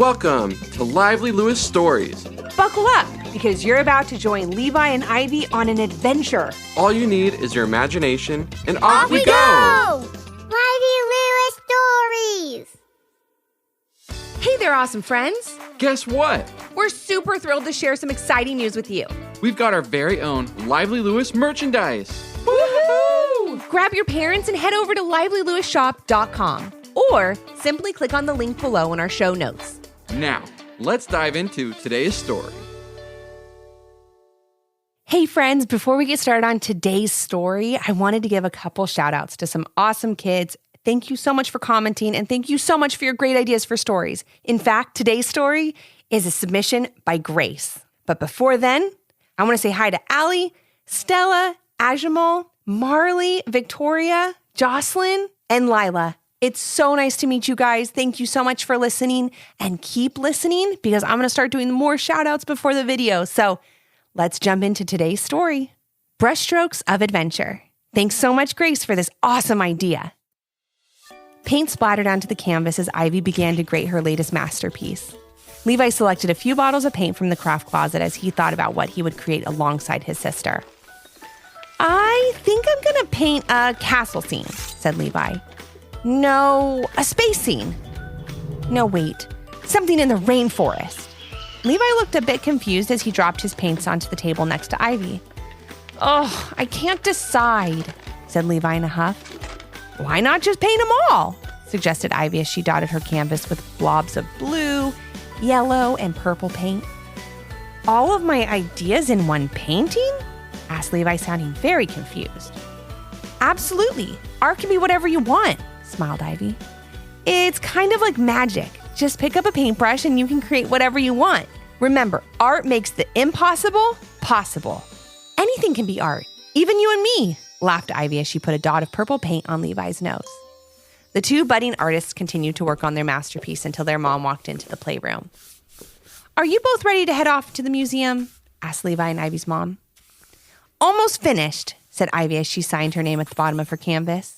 Welcome to Lively Lewis Stories. Buckle up, because you're about to join Levi and Ivy on an adventure. All you need is your imagination, and off we go! Lively Lewis Stories! Hey there, awesome friends. Guess what? We're super thrilled to share some exciting news with you. We've got our very own Lively Lewis merchandise. Woohoo! Grab your parents and head over to livelylewisshop.com or simply click on the link below in our show notes. Now, let's dive into today's story. Hey friends, before we get started on today's story, I wanted to give a couple shout outs to some awesome kids. Thank you so much for commenting, and thank you so much for your great ideas for stories. In fact, today's story is a submission by Grace. But before then, I want to say hi to Allie, Stella, Ajamal, Marley, Victoria, Jocelyn, and Lila. It's so nice to meet you guys. Thank you so much for listening, and keep listening because I'm going to start doing more shout outs before the video. So let's jump into today's story. Brushstrokes of Adventure. Thanks so much, Grace, for this awesome idea. Paint splattered onto the canvas as Ivy began to grate her latest masterpiece. Levi selected a few bottles of paint from the craft closet as he thought about what he would create alongside his sister. I think I'm going to paint a castle scene, said Levi. No, a space scene. No, wait, something in the rainforest. Levi looked a bit confused as he dropped his paints onto the table next to Ivy. Oh, I can't decide, said Levi in a huff. Why not just paint them all? Suggested Ivy as she dotted her canvas with blobs of blue, yellow, and purple paint. All of my ideas in one painting? Asked Levi, sounding very confused. Absolutely. Art can be whatever you want, smiled Ivy. It's kind of like magic. Just pick up a paintbrush and you can create whatever you want. Remember, art makes the impossible possible. Anything can be art, even you and me, laughed Ivy as she put a dot of purple paint on Levi's nose. The two budding artists continued to work on their masterpiece until their mom walked into the playroom. Are you both ready to head off to the museum? Asked Levi and Ivy's mom. Almost finished, said Ivy as she signed her name at the bottom of her canvas.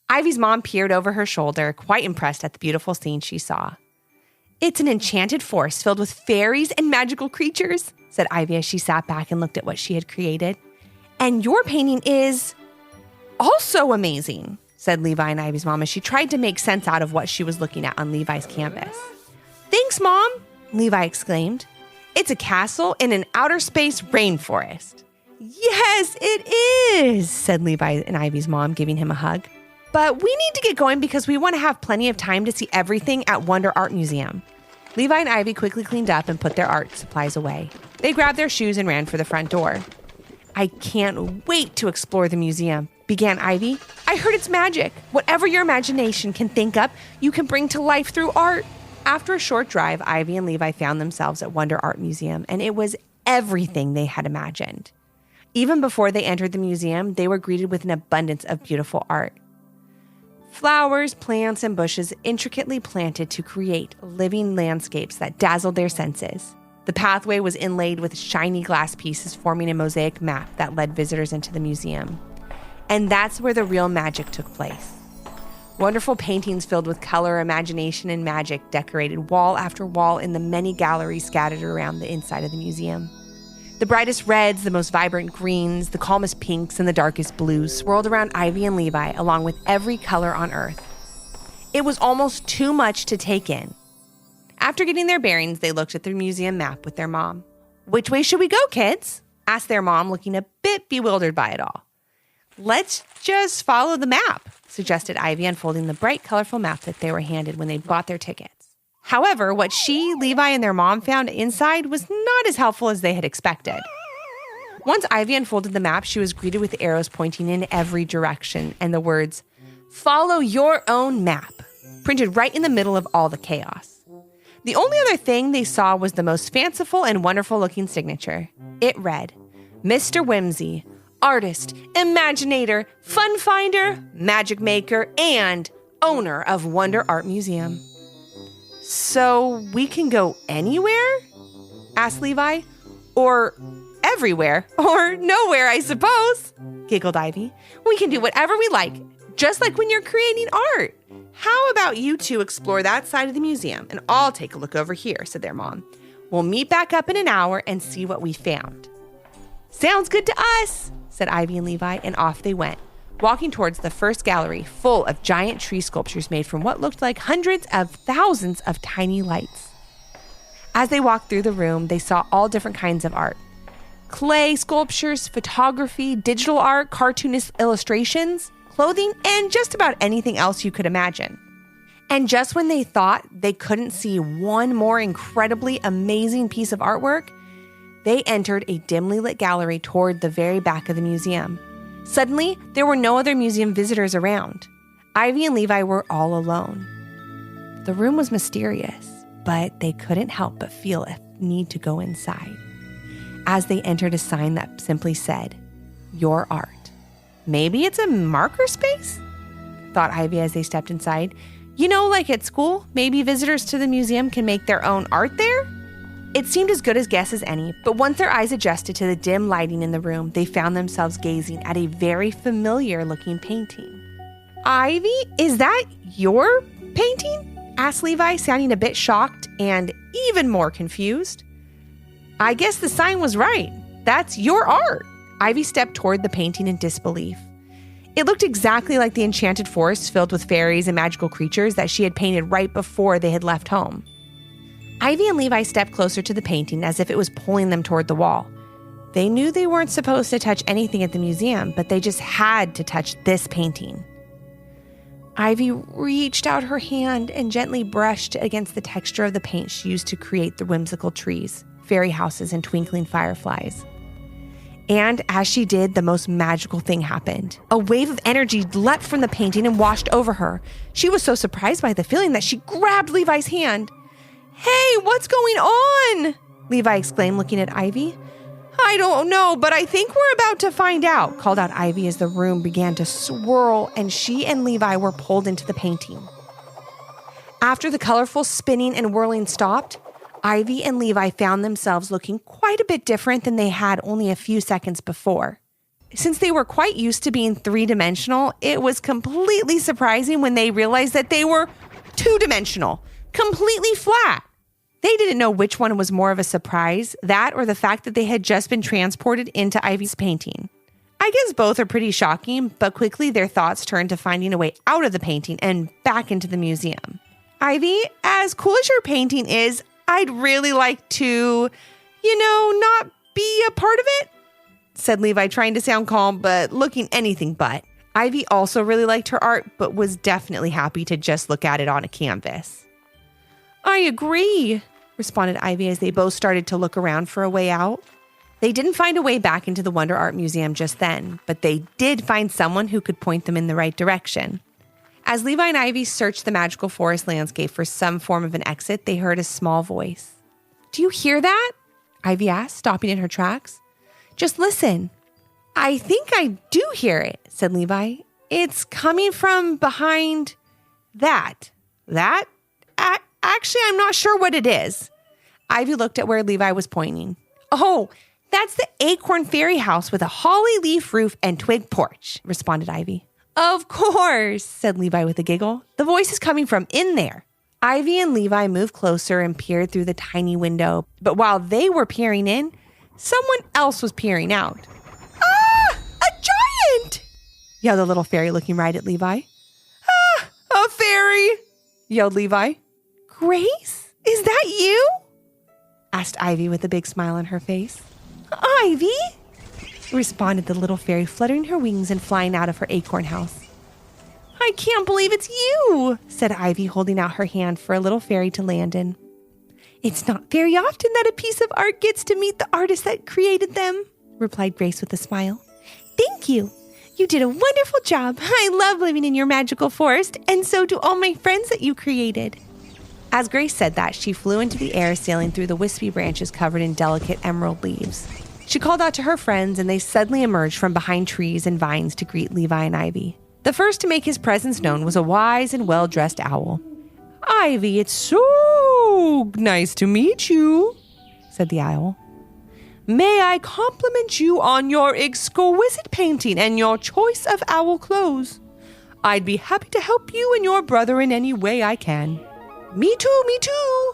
Ivy's mom peered over her shoulder, quite impressed at the beautiful scene she saw. It's an enchanted forest filled with fairies and magical creatures, said Ivy as she sat back and looked at what she had created. And your painting is also amazing, said Levi and Ivy's mom as she tried to make sense out of what she was looking at on Levi's canvas. Thanks, Mom, Levi exclaimed. It's a castle in an outer space rainforest. Yes, it is, said Levi and Ivy's mom, giving him a hug. But we need to get going because we want to have plenty of time to see everything at Wonder Art Museum. Levi and Ivy quickly cleaned up and put their art supplies away. They grabbed their shoes and ran for the front door. I can't wait to explore the museum, began Ivy. I heard it's magic. Whatever your imagination can think up, you can bring to life through art. After a short drive, Ivy and Levi found themselves at Wonder Art Museum, and it was everything they had imagined. Even before they entered the museum, they were greeted with an abundance of beautiful art. Flowers, plants, and bushes intricately planted to create living landscapes that dazzled their senses. The pathway was inlaid with shiny glass pieces forming a mosaic map that led visitors into the museum. And that's where the real magic took place. Wonderful paintings filled with color, imagination, and magic decorated wall after wall in the many galleries scattered around the inside of the museum. The brightest reds, the most vibrant greens, the calmest pinks, and the darkest blues swirled around Ivy and Levi, along with every color on earth. It was almost too much to take in. After getting their bearings, they looked at the museum map with their mom. Which way should we go, kids? Asked their mom, looking a bit bewildered by it all. Let's just follow the map, suggested Ivy, unfolding the bright, colorful map that they were handed when they bought their tickets. However, what she, Levi, and their mom found inside was not as helpful as they had expected. Once Ivy unfolded the map, she was greeted with arrows pointing in every direction and the words, "Follow your own map," printed right in the middle of all the chaos. The only other thing they saw was the most fanciful and wonderful-looking signature. It read, Mr. Whimsy, artist, imaginator, fun finder, magic maker, and owner of Wonder Art Museum. So we can go anywhere? Asked Levi. Or everywhere, or nowhere, I suppose, giggled Ivy. We can do whatever we like, just like when you're creating art. "How about you two explore that side of the museum and I'll take a look over here," said their mom. "We'll meet back up in an hour and see what we found." "Sounds good to us," said Ivy and Levi, and off they went, walking towards the first gallery full of giant tree sculptures made from what looked like hundreds of thousands of tiny lights. As they walked through the room, they saw all different kinds of art. Clay sculptures, photography, digital art, cartoonist illustrations, clothing, and just about anything else you could imagine. And just when they thought they couldn't see one more incredibly amazing piece of artwork, they entered a dimly lit gallery toward the very back of the museum. Suddenly, there were no other museum visitors around. Ivy and Levi were all alone. The room was mysterious, but they couldn't help but feel a need to go inside. As they entered a sign that simply said, "Your art." "Maybe it's a marker space?" thought Ivy as they stepped inside. "You know, like at school, maybe visitors to the museum can make their own art there?" It seemed as good a guess as any, but once their eyes adjusted to the dim lighting in the room, they found themselves gazing at a very familiar-looking painting. "Ivy, is that your painting?" asked Levi, sounding a bit shocked and even more confused. "I guess the sign was right. That's your art." Ivy stepped toward the painting in disbelief. It looked exactly like the enchanted forest filled with fairies and magical creatures that she had painted right before they had left home. Ivy and Levi stepped closer to the painting as if it was pulling them toward the wall. They knew they weren't supposed to touch anything at the museum, but they just had to touch this painting. Ivy reached out her hand and gently brushed against the texture of the paint she used to create the whimsical trees, fairy houses, and twinkling fireflies. And as she did, the most magical thing happened. A wave of energy leapt from the painting and washed over her. She was so surprised by the feeling that she grabbed Levi's hand. "Hey, what's going on?" Levi exclaimed, looking at Ivy. "I don't know, but I think we're about to find out," called out Ivy as the room began to swirl and she and Levi were pulled into the painting. After the colorful spinning and whirling stopped, Ivy and Levi found themselves looking quite a bit different than they had only a few seconds before. Since they were quite used to being three-dimensional, it was completely surprising when they realized that they were two-dimensional, completely flat. They didn't know which one was more of a surprise, that or the fact that they had just been transported into Ivy's painting. I guess both are pretty shocking, but quickly their thoughts turned to finding a way out of the painting and back into the museum. "Ivy, as cool as your painting is, I'd really like to, not be a part of it," said Levi, trying to sound calm, but looking anything but. Ivy also really liked her art, but was definitely happy to just look at it on a canvas. "I agree," responded Ivy as they both started to look around for a way out. They didn't find a way back into the Wonder Art Museum just then, but they did find someone who could point them in the right direction. As Levi and Ivy searched the magical forest landscape for some form of an exit, they heard a small voice. "Do you hear that?" Ivy asked, stopping in her tracks. "Just listen." "I think I do hear it," said Levi. "It's coming from behind that." "That? Actually, I'm not sure what it is." Ivy looked at where Levi was pointing. "Oh, that's the Acorn Fairy House with a holly leaf roof and twig porch," responded Ivy. "Of course," said Levi with a giggle. "The voice is coming from in there." Ivy and Levi moved closer and peered through the tiny window. But while they were peering in, someone else was peering out. "Ah, a giant!" yelled the little fairy, looking right at Levi. "Ah, a fairy!" yelled Levi. "Grace, is that you?" asked Ivy with a big smile on her face. "Ivy?" responded the little fairy, fluttering her wings and flying out of her acorn house. "I can't believe it's you," said Ivy, holding out her hand for a little fairy to land in. "It's not very often that a piece of art gets to meet the artist that created them," replied Grace with a smile. "Thank you. You did a wonderful job. I love living in your magical forest, and so do all my friends that you created." As Grace said that, she flew into the air, sailing through the wispy branches covered in delicate emerald leaves. She called out to her friends, and they suddenly emerged from behind trees and vines to greet Levi and Ivy. The first to make his presence known was a wise and well-dressed owl. "Ivy, it's so nice to meet you," said the owl. "May I compliment you on your exquisite painting and your choice of owl clothes? I'd be happy to help you and your brother in any way I can." Me too,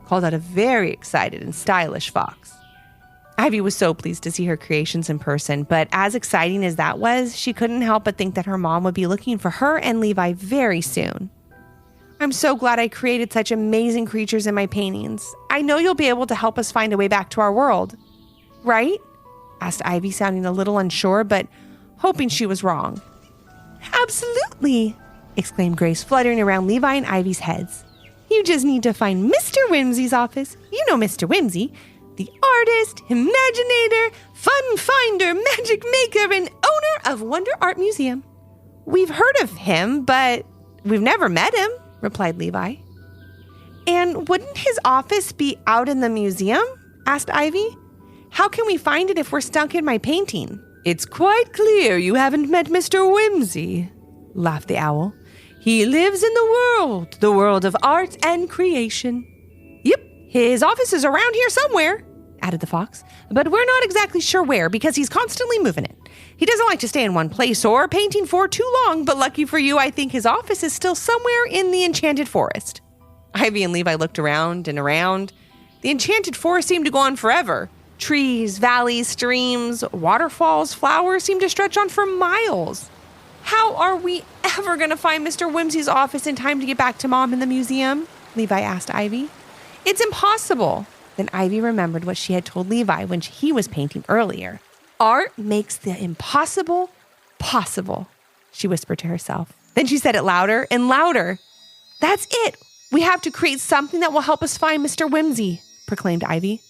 called out a very excited and stylish fox. Ivy was so pleased to see her creations in person, but as exciting as that was, she couldn't help but think that her mom would be looking for her and Levi very soon. "I'm so glad I created such amazing creatures in my paintings. I know you'll be able to help us find a way back to our world. Right?" asked Ivy, sounding a little unsure, but hoping she was wrong. "Absolutely," exclaimed Grace, fluttering around Levi and Ivy's heads. "You just need to find Mr. Whimsy's office. You know Mr. Whimsy, the artist, imaginator, fun finder, magic maker, and owner of Wonder Art Museum." "We've heard of him, but we've never met him," replied Levi. "And wouldn't his office be out in the museum?" asked Ivy. "How can we find it if we're stuck in my painting?" "It's quite clear you haven't met Mr. Whimsy," laughed the owl. "He lives in the world of art and creation." "Yep, his office is around here somewhere," added the fox. "But we're not exactly sure where because he's constantly moving it. He doesn't like to stay in one place or painting for too long, but lucky for you, I think his office is still somewhere in the enchanted forest." Ivy and Levi looked around and around. The enchanted forest seemed to go on forever. Trees, valleys, streams, waterfalls, flowers seemed to stretch on for miles. "How are we ever going to find Mr. Whimsy's office in time to get back to Mom in the museum?" Levi asked Ivy. "It's impossible." Then Ivy remembered what she had told Levi when he was painting earlier. "Art makes the impossible possible," she whispered to herself. Then she said it louder and louder. "That's it. We have to create something that will help us find Mr. Whimsy," proclaimed Ivy.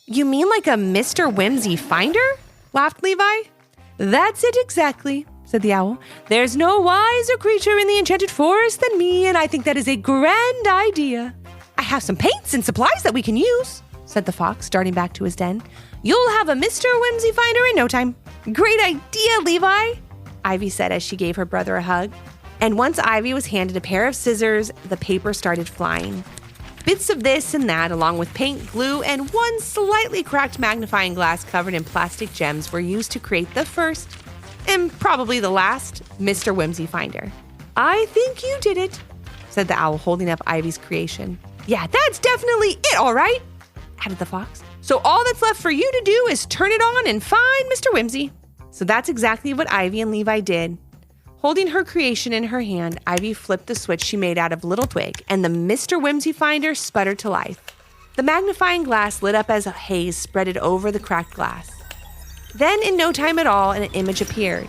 "You mean like a Mr. Whimsy Finder?" laughed Levi. "That's it exactly," said the owl. "There's no wiser creature in the enchanted forest than me, and I think that is a grand idea." "I have some paints and supplies that we can use," said the fox, darting back to his den. "You'll have a Mr. Whimsy Finder in no time." "Great idea, Levi," Ivy said as she gave her brother a hug. And once Ivy was handed a pair of scissors, the paper started flying. Bits of this and that, along with paint, glue, and one slightly cracked magnifying glass covered in plastic gems were used to create the first, and probably the last, Mr. Whimsy Finder. "I think you did it," said the owl, holding up Ivy's creation. "Yeah, that's definitely it, all right," added the fox. "So all that's left for you to do is turn it on and find Mr. Whimsy." So that's exactly what Ivy and Levi did. Holding her creation in her hand, Ivy flipped the switch she made out of little twig, and the Mr. Whimsy Finder sputtered to life. The magnifying glass lit up as a haze spreaded over the cracked glass. Then, in no time at all, an image appeared.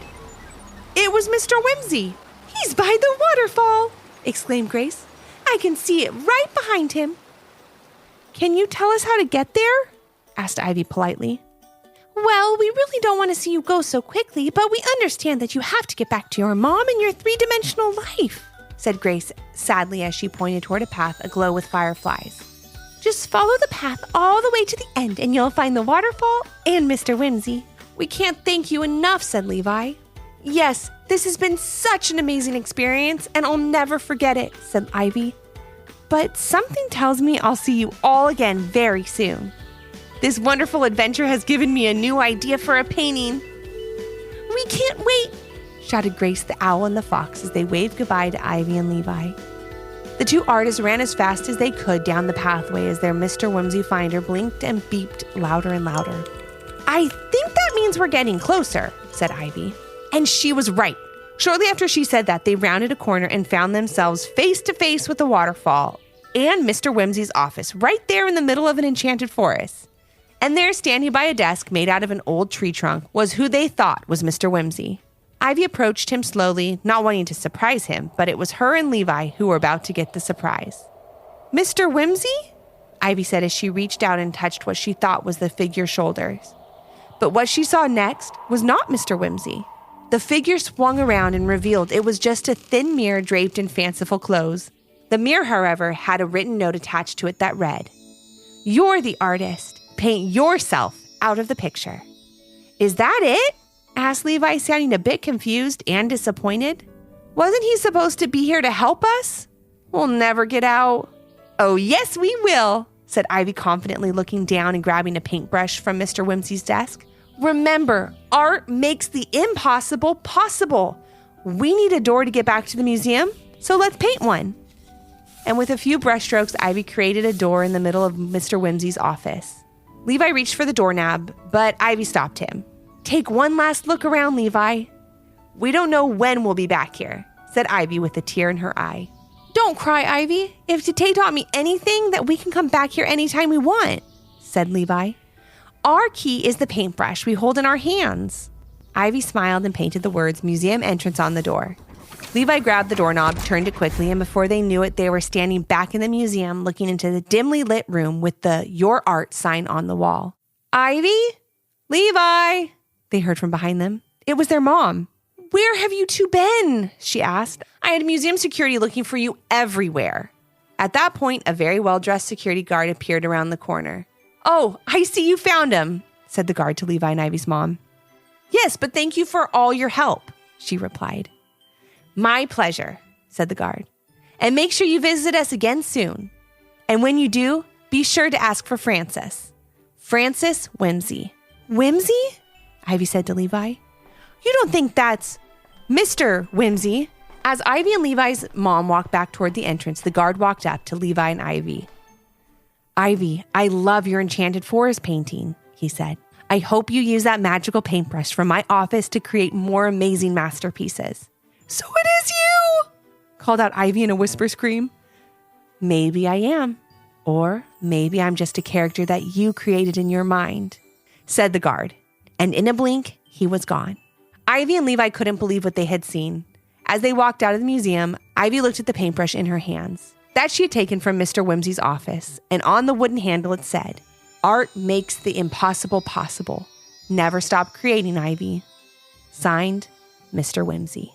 It was Mr. Whimsy. "He's by the waterfall," exclaimed Grace. "I can see it right behind him." "Can you tell us how to get there?" asked Ivy politely. "Well, we really don't want to see you go so quickly, but we understand that you have to get back to your mom and your three-dimensional life," said Grace sadly as she pointed toward a path aglow with fireflies. "Just follow the path all the way to the end and you'll find the waterfall and Mr. Whimsy." "We can't thank you enough," said Levi. "Yes, this has been such an amazing experience and I'll never forget it," said Ivy. "But something tells me I'll see you all again very soon. This wonderful adventure has given me a new idea for a painting." "We can't wait," shouted Grace, the owl, and the fox as they waved goodbye to Ivy and Levi. The two artists ran as fast as they could down the pathway as their Mr. Whimsy Finder blinked and beeped louder and louder. "I think that means we're getting closer," said Ivy. And she was right. Shortly after she said that, they rounded a corner and found themselves face to face with the waterfall and Mr. Whimsy's office right there in the middle of an enchanted forest. And there, standing by a desk made out of an old tree trunk, was who they thought was Mr. Whimsy. Ivy approached him slowly, not wanting to surprise him, but it was her and Levi who were about to get the surprise. "Mr. Whimsy?" Ivy said as she reached out and touched what she thought was the figure's shoulders. But what she saw next was not Mr. Whimsy. The figure swung around and revealed it was just a thin mirror draped in fanciful clothes. The mirror, however, had a written note attached to it that read, "You're the artist. Paint yourself out of the picture." "Is that it?" asked Levi, sounding a bit confused and disappointed. "Wasn't he supposed to be here to help us? We'll never get out." "Oh, yes, we will," said Ivy confidently, looking down and grabbing a paintbrush from Mr. Whimsy's desk. "Remember, art makes the impossible possible. We need a door to get back to the museum, so let's paint one. And with a few brushstrokes, Ivy created a door in the middle of Mr. Whimsy's office. Levi reached for the doorknob, but Ivy stopped him. Take one last look around, Levi. We don't know when we'll be back here, said Ivy with a tear in her eye. Don't cry, Ivy. If today taught me anything, that we can come back here anytime we want, said Levi. Our key is the paintbrush we hold in our hands. Ivy smiled and painted the words museum entrance on the door. Levi grabbed the doorknob, turned it quickly, and before they knew it, they were standing back in the museum looking into the dimly lit room with the Your Art sign on the wall. Ivy? Levi? They heard from behind them. It was their mom. Where have you two been? She asked. I had museum security looking for you everywhere. At that point, a very well-dressed security guard appeared around the corner. Oh, I see you found him, said the guard to Levi and Ivy's mom. Yes, but thank you for all your help, she replied. My pleasure, said the guard. And make sure you visit us again soon. And when you do, be sure to ask for Francis. Francis Whimsy. Whimsy? Ivy said to Levi. You don't think that's Mr. Whimsy? As Ivy and Levi's mom walked back toward the entrance, the guard walked up to Levi and Ivy. Ivy, I love your Enchanted Forest painting, he said. I hope you use that magical paintbrush from my office to create more amazing masterpieces. So it is you, called out Ivy in a whisper scream. Maybe I am, or maybe I'm just a character that you created in your mind, said the guard. And in a blink, he was gone. Ivy and Levi couldn't believe what they had seen. As they walked out of the museum, Ivy looked at the paintbrush in her hands that she had taken from Mr. Whimsy's office, and on the wooden handle it said, Art makes the impossible possible. Never stop creating, Ivy. Signed, Mr. Whimsy.